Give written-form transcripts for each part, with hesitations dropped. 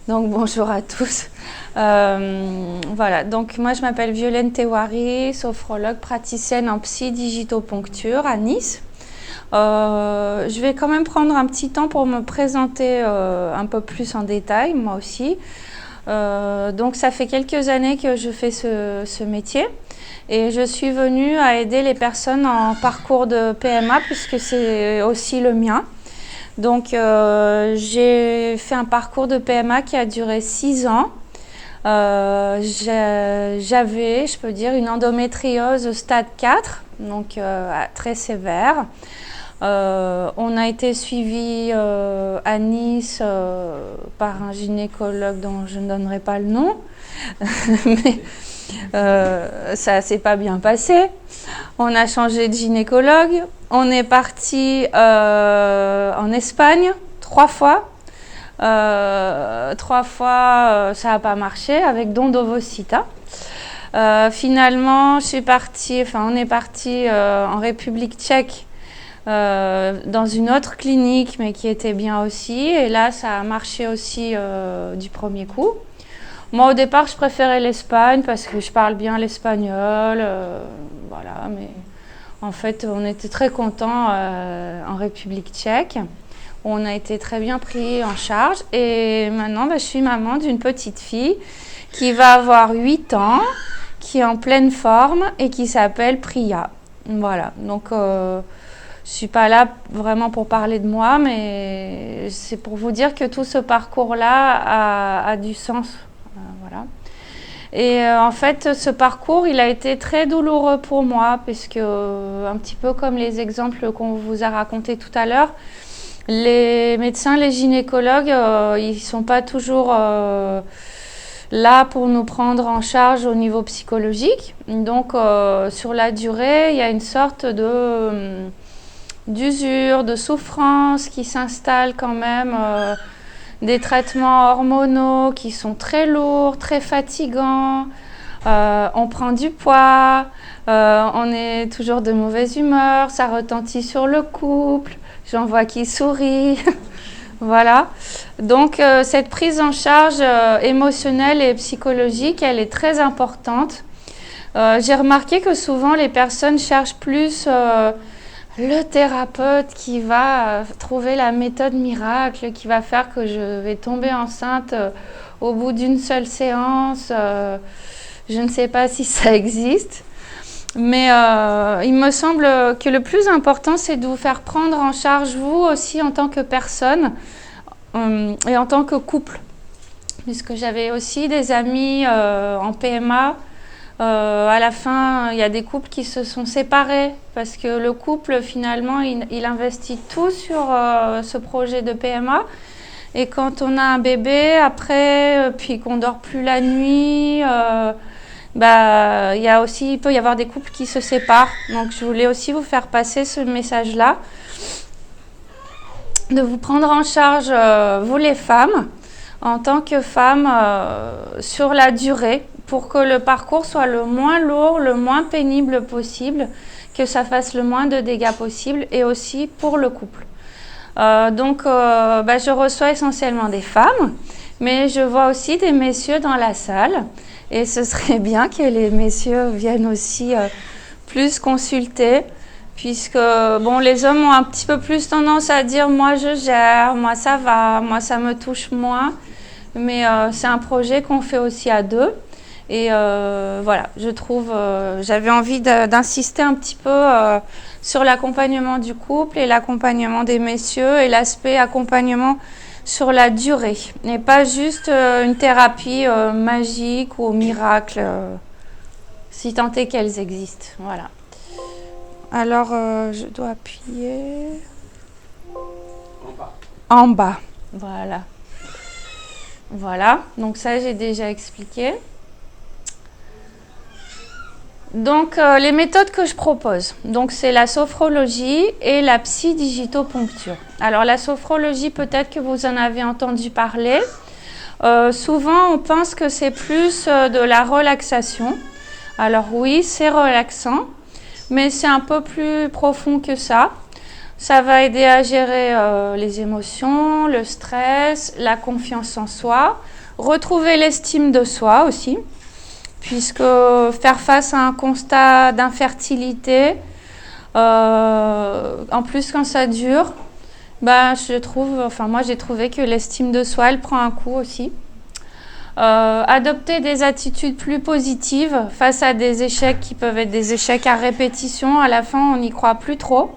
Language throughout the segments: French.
Donc bonjour à tous. Voilà, donc moi je m'appelle Violaine Tewari, sophrologue praticienne en psy-digitoponcture à Nice. Je vais quand même prendre un petit temps pour me présenter un peu plus en détail, moi aussi. Donc ça fait quelques années que je fais ce métier et je suis venue à aider les personnes en parcours de PMA puisque c'est aussi le mien. Donc j'ai fait un parcours de PMA qui a duré 6 ans. J'avais, je peux dire, une endométriose stade 4, donc très sévère. On a été suivi à Nice par un gynécologue dont je ne donnerai pas le nom, mais ça s'est pas bien passé. On a changé de gynécologue. On est parti en Espagne 3 fois. 3 fois, ça n'a pas marché avec don d'ovocyta. Finalement, on est parti en République tchèque dans une autre clinique, mais qui était bien aussi. Et là, ça a marché aussi du premier coup. Moi, au départ, je préférais l'Espagne parce que je parle bien l'espagnol. Voilà, mais en fait, on était très contents en République tchèque. On a été très bien pris en charge. Et maintenant, je suis maman d'une petite fille qui va avoir 8 ans, qui est en pleine forme et qui s'appelle Priya. Voilà, donc je ne suis pas là vraiment pour parler de moi, mais c'est pour vous dire que tout ce parcours-là a du sens. Voilà. Et en fait, ce parcours, il a été très douloureux pour moi, puisque un petit peu comme les exemples qu'on vous a racontés tout à l'heure, les médecins, les gynécologues, ils ne sont pas toujours là pour nous prendre en charge au niveau psychologique. Donc, sur la durée, il y a une sorte d'usure, de souffrance qui s'installe quand même. Des traitements hormonaux qui sont très lourds, très fatigants, on prend du poids, on est toujours de mauvaise humeur, ça retentit sur le couple, j'en vois qui sourit, voilà. Donc cette prise en charge émotionnelle et psychologique, elle est très importante. J'ai remarqué que souvent les personnes cherchent plus le thérapeute qui va trouver la méthode miracle, qui va faire que je vais tomber enceinte au bout d'une seule séance. Je ne sais pas si ça existe. Mais il me semble que le plus important, c'est de vous faire prendre en charge, vous aussi, en tant que personne et en tant que couple. Puisque j'avais aussi des amis en PMA. À la fin, il y a des couples qui se sont séparés parce que le couple, finalement, il investit tout sur ce projet de PMA. Et quand on a un bébé, après, puis qu'on dort plus la nuit, il peut y avoir des couples qui se séparent. Donc, je voulais aussi vous faire passer ce message-là, de vous prendre en charge, vous les femmes, en tant que femmes, sur la durée, pour que le parcours soit le moins lourd, le moins pénible possible, que ça fasse le moins de dégâts possible, et aussi pour le couple. Je reçois essentiellement des femmes, mais je vois aussi des messieurs dans la salle, et ce serait bien que les messieurs viennent aussi plus consulter, puisque les hommes ont un petit peu plus tendance à dire « moi je gère, moi ça va, moi ça me touche moins », mais c'est un projet qu'on fait aussi à deux. Et voilà, je trouve, j'avais envie d'insister un petit peu sur l'accompagnement du couple et l'accompagnement des messieurs et l'aspect accompagnement sur la durée. Et pas juste une thérapie magique ou miracle, si tant est qu'elles existent. Voilà. Alors, je dois appuyer en bas. Voilà. Voilà, donc ça j'ai déjà expliqué. Donc les méthodes que je propose, donc c'est la sophrologie et la psy-digitoponcture. Alors la sophrologie, peut-être que vous en avez entendu parler. Souvent on pense que c'est plus de la relaxation. Alors oui, c'est relaxant, mais c'est un peu plus profond que ça. Ça va aider à gérer les émotions, le stress, la confiance en soi, retrouver l'estime de soi aussi, puisque faire face à un constat d'infertilité, en plus quand ça dure, moi j'ai trouvé que l'estime de soi, elle prend un coup aussi. Adopter des attitudes plus positives face à des échecs qui peuvent être des échecs à répétition. À la fin, on n'y croit plus trop.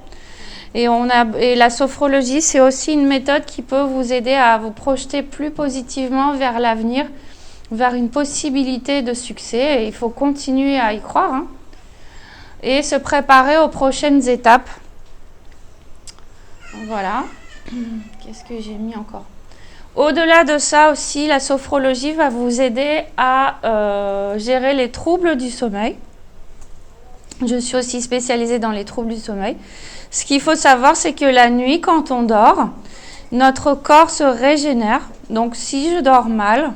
Et la sophrologie, c'est aussi une méthode qui peut vous aider à vous projeter plus positivement vers l'avenir, vers une possibilité de succès. Et il faut continuer à y croire, hein, et se préparer aux prochaines étapes. Voilà. Qu'est-ce que j'ai mis encore ? Au-delà de ça aussi, la sophrologie va vous aider à gérer les troubles du sommeil. Je suis aussi spécialisée dans les troubles du sommeil. Ce qu'il faut savoir, c'est que la nuit, quand on dort, notre corps se régénère. Donc si je dors mal,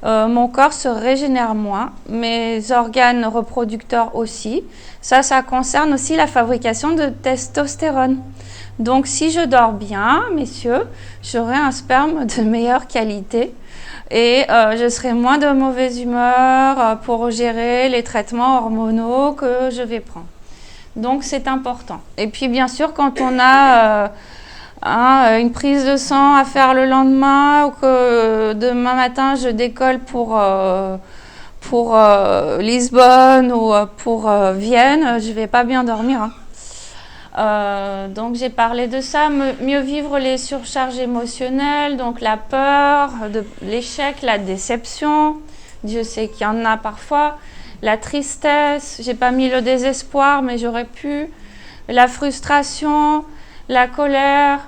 mon corps se régénère moins, mes organes reproducteurs aussi. Ça concerne aussi la fabrication de testostérone. Donc si je dors bien, messieurs, j'aurai un sperme de meilleure qualité et je serai moins de mauvaise humeur pour gérer les traitements hormonaux que je vais prendre. Donc c'est important. Et puis bien sûr, quand on a une prise de sang à faire le lendemain ou que demain matin je décolle pour Lisbonne ou pour Vienne, je ne vais pas bien dormir, hein. Donc j'ai parlé de ça, mieux vivre les surcharges émotionnelles, donc la peur, l'échec, la déception, Dieu sait qu'il y en a parfois, la tristesse, j'ai pas mis le désespoir mais j'aurais pu, la frustration, la colère,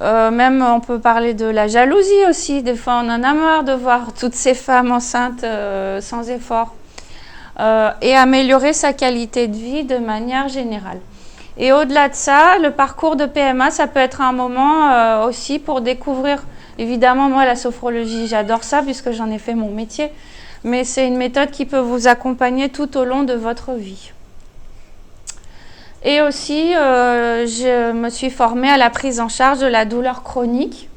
même on peut parler de la jalousie aussi, des fois on en a marre de voir toutes ces femmes enceintes sans effort, et améliorer sa qualité de vie de manière générale. Et au-delà de ça, le parcours de PMA, ça peut être un moment aussi pour découvrir, évidemment, moi, la sophrologie, j'adore ça puisque j'en ai fait mon métier, mais c'est une méthode qui peut vous accompagner tout au long de votre vie. Et aussi, je me suis formée à la prise en charge de la douleur chronique,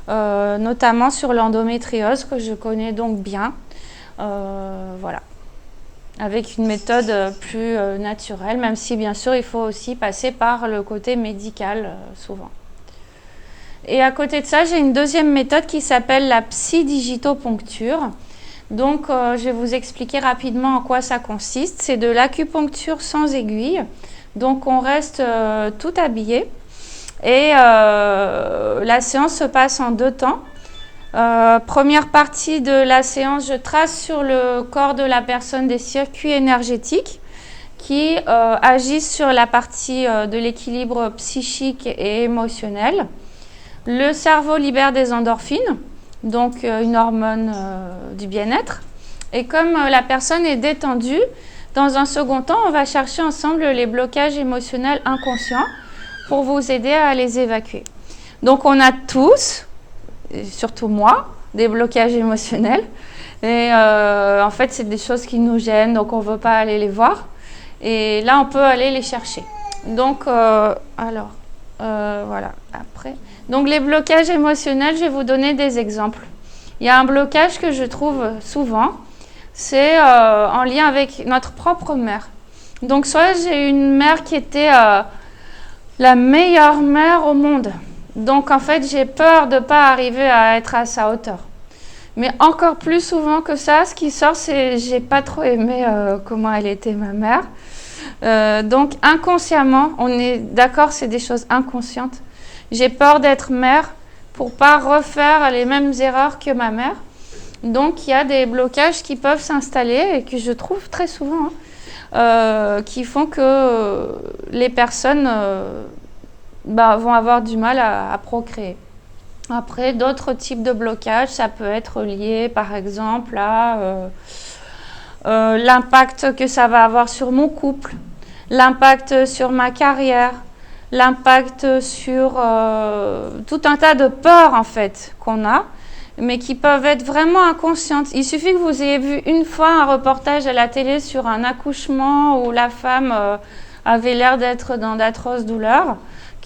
notamment sur l'endométriose, que je connais donc bien. Voilà. Avec une méthode plus naturelle, même si bien sûr il faut aussi passer par le côté médical souvent. Et à côté de ça, j'ai une deuxième méthode qui s'appelle la psydigitoponcture. Donc je vais vous expliquer rapidement en quoi ça consiste. C'est de l'acupuncture sans aiguille, donc on reste tout habillé et la séance se passe en 2 temps. Première partie de la séance, je trace sur le corps de la personne des circuits énergétiques qui agissent sur la partie de l'équilibre psychique et émotionnel. Le cerveau libère des endorphines, donc une hormone du bien-être. Et comme la personne est détendue, dans un second temps, on va chercher ensemble les blocages émotionnels inconscients pour vous aider à les évacuer. Donc on a tous, et surtout moi, des blocages émotionnels. Et en fait, c'est des choses qui nous gênent, donc on ne veut pas aller les voir. Et là, on peut aller les chercher. Donc, voilà, après. Donc, les blocages émotionnels, je vais vous donner des exemples. Il y a un blocage que je trouve souvent, c'est en lien avec notre propre mère. Donc, soit j'ai une mère qui était la meilleure mère au monde. Donc, en fait, j'ai peur de ne pas arriver à être à sa hauteur. Mais encore plus souvent que ça, ce qui sort, c'est j'ai pas trop aimé comment elle était ma mère. Donc, inconsciemment, on est d'accord, c'est des choses inconscientes. J'ai peur d'être mère pour pas refaire les mêmes erreurs que ma mère. Donc, il y a des blocages qui peuvent s'installer et que je trouve très souvent, qui font que les personnes vont avoir du mal à procréer. Après, d'autres types de blocages, ça peut être lié par exemple à l'impact que ça va avoir sur mon couple, l'impact sur ma carrière, l'impact sur tout un tas de peurs en fait qu'on a, mais qui peuvent être vraiment inconscientes. Il suffit que vous ayez vu une fois un reportage à la télé sur un accouchement où la femme avait l'air d'être dans d'atroces douleurs,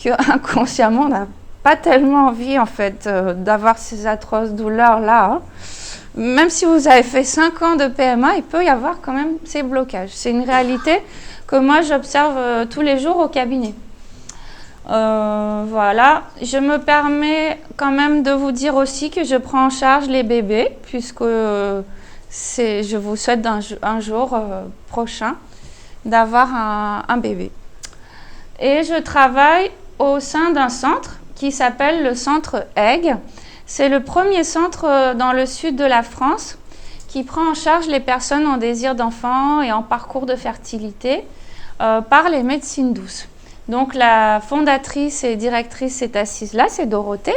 que inconsciemment on n'a pas tellement envie en fait d'avoir ces atroces douleurs-là. Hein. Même si vous avez fait 5 ans de PMA, il peut y avoir quand même ces blocages. C'est une réalité que moi j'observe tous les jours au cabinet. Voilà, je me permets quand même de vous dire aussi que je prends en charge les bébés, puisque je vous souhaite un jour prochain d'avoir un bébé. Et je travaille au sein d'un centre qui s'appelle le centre Egg. C'est le premier centre dans le sud de la France qui prend en charge les personnes en désir d'enfant et en parcours de fertilité par les médecines douces. Donc la fondatrice et directrice est assise là, c'est Dorothée.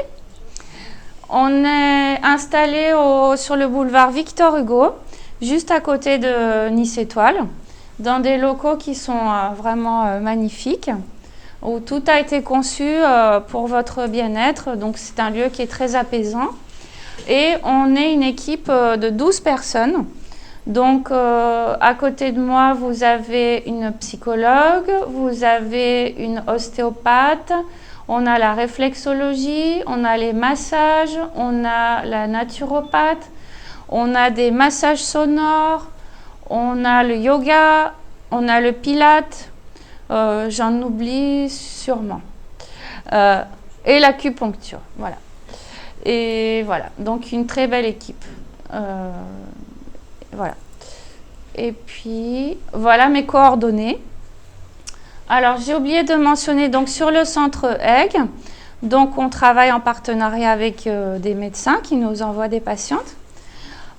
On est installé sur le boulevard Victor Hugo, juste à côté de Nice Étoile, dans des locaux qui sont vraiment magnifiques, où tout a été conçu pour votre bien-être. Donc c'est un lieu qui est très apaisant. Et on est une équipe de 12 personnes. Donc, à côté de moi, vous avez une psychologue, vous avez une ostéopathe, on a la réflexologie, on a les massages, on a la naturopathe, on a des massages sonores, on a le yoga, on a le pilate, j'en oublie sûrement, et l'acupuncture, voilà. Et voilà, donc une très belle équipe. Voilà. Et puis, voilà mes coordonnées. Alors, j'ai oublié de mentionner, donc sur le centre Egg, donc on travaille en partenariat avec des médecins qui nous envoient des patientes.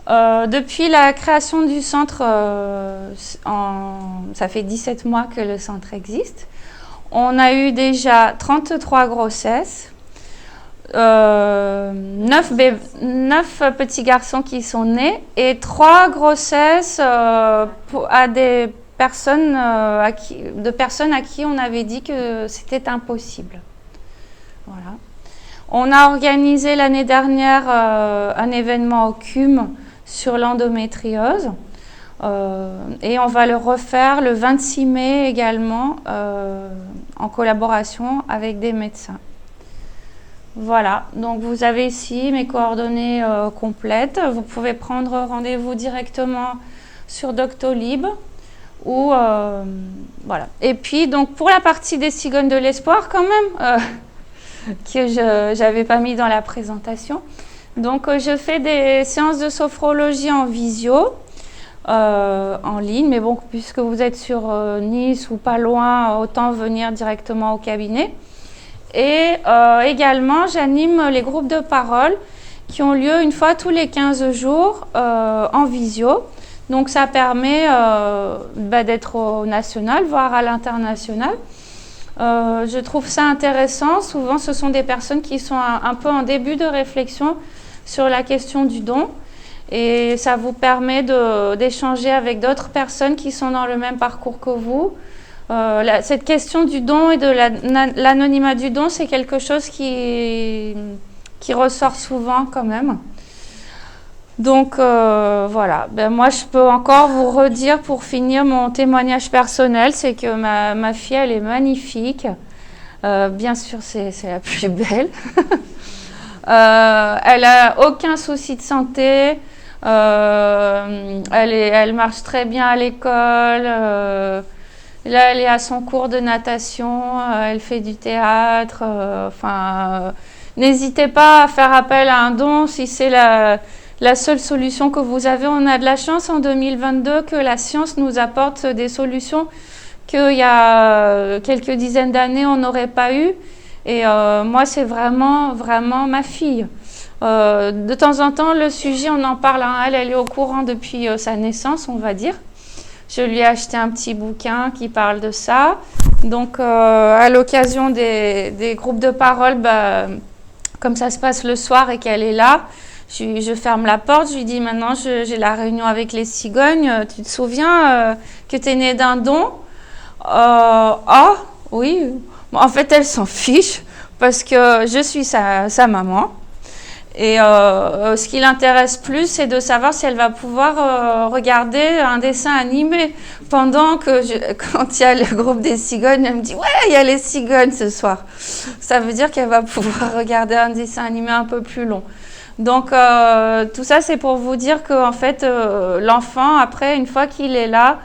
Depuis la création du centre, ça fait 17 mois que le centre existe. On a eu déjà 33 grossesses. 9 petits garçons qui sont nés et 3 grossesses à des personnes, à qui on avait dit que c'était impossible. Voilà. On a organisé l'année dernière un événement au CUM sur l'endométriose et on va le refaire le 26 mai également en collaboration avec des médecins. Voilà, donc vous avez ici mes coordonnées complètes. Vous pouvez prendre rendez-vous directement sur Doctolib ou voilà. Et puis donc pour la partie des cigognes de l'espoir quand même que je n'avais pas mis dans la présentation. Donc je fais des séances de sophrologie en visio, en ligne, mais bon puisque vous êtes sur Nice ou pas loin, autant venir directement au cabinet. Et également, j'anime les groupes de parole qui ont lieu une fois tous les 15 jours en visio. Donc, ça permet d'être au national, voire à l'international. Je trouve ça intéressant. Souvent, ce sont des personnes qui sont un peu en début de réflexion sur la question du don. Et ça vous permet d'échanger avec d'autres personnes qui sont dans le même parcours que vous. Cette question du don et de l'anonymat du don, c'est quelque chose qui ressort souvent quand même. Donc voilà, moi je peux encore vous redire pour finir mon témoignage personnel, c'est que ma fille elle est magnifique, bien sûr c'est la plus belle, elle a aucun souci de santé, elle marche très bien à l'école. Là, elle est à son cours de natation, elle fait du théâtre. N'hésitez pas à faire appel à un don si c'est la seule solution que vous avez. On a de la chance en 2022 que la science nous apporte des solutions qu'il y a quelques dizaines d'années, on n'aurait pas eu. Et moi, c'est vraiment, vraiment ma fille. De temps en temps, le sujet, on en parle. Hein, elle est au courant depuis sa naissance, on va dire. Je lui ai acheté un petit bouquin qui parle de ça. Donc, à l'occasion des groupes de parole, comme ça se passe le soir et qu'elle est là, je ferme la porte, je lui dis maintenant j'ai la réunion avec les cigognes, tu te souviens que tu es née d'un don? Ah, oui. Bon, en fait, elle s'en fiche parce que je suis sa maman. Et ce qui l'intéresse plus, c'est de savoir si elle va pouvoir regarder un dessin animé. Pendant que, quand il y a le groupe des cigognes, elle me dit « Ouais, il y a les cigognes ce soir ». Ça veut dire qu'elle va pouvoir regarder un dessin animé un peu plus long. Donc, tout ça, c'est pour vous dire qu'en fait, l'enfant, après, une fois qu'il est là,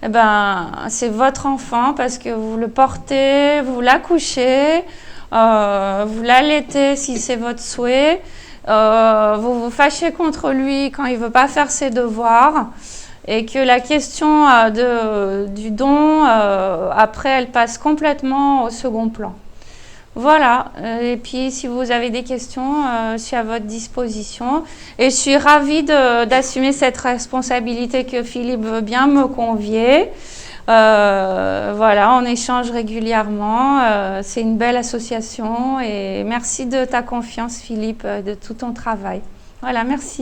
eh ben, c'est votre enfant parce que vous le portez, vous l'accouchez, vous l'allaitez si c'est votre souhait, vous vous fâchez contre lui quand il ne veut pas faire ses devoirs et que la question du don, après, elle passe complètement au second plan. Voilà, et puis si vous avez des questions, je suis à votre disposition. Et je suis ravie d'assumer cette responsabilité que Philippe veut bien me confier. Voilà, on échange régulièrement. C'est une belle association et merci de ta confiance, Philippe, de tout ton travail. Voilà, merci.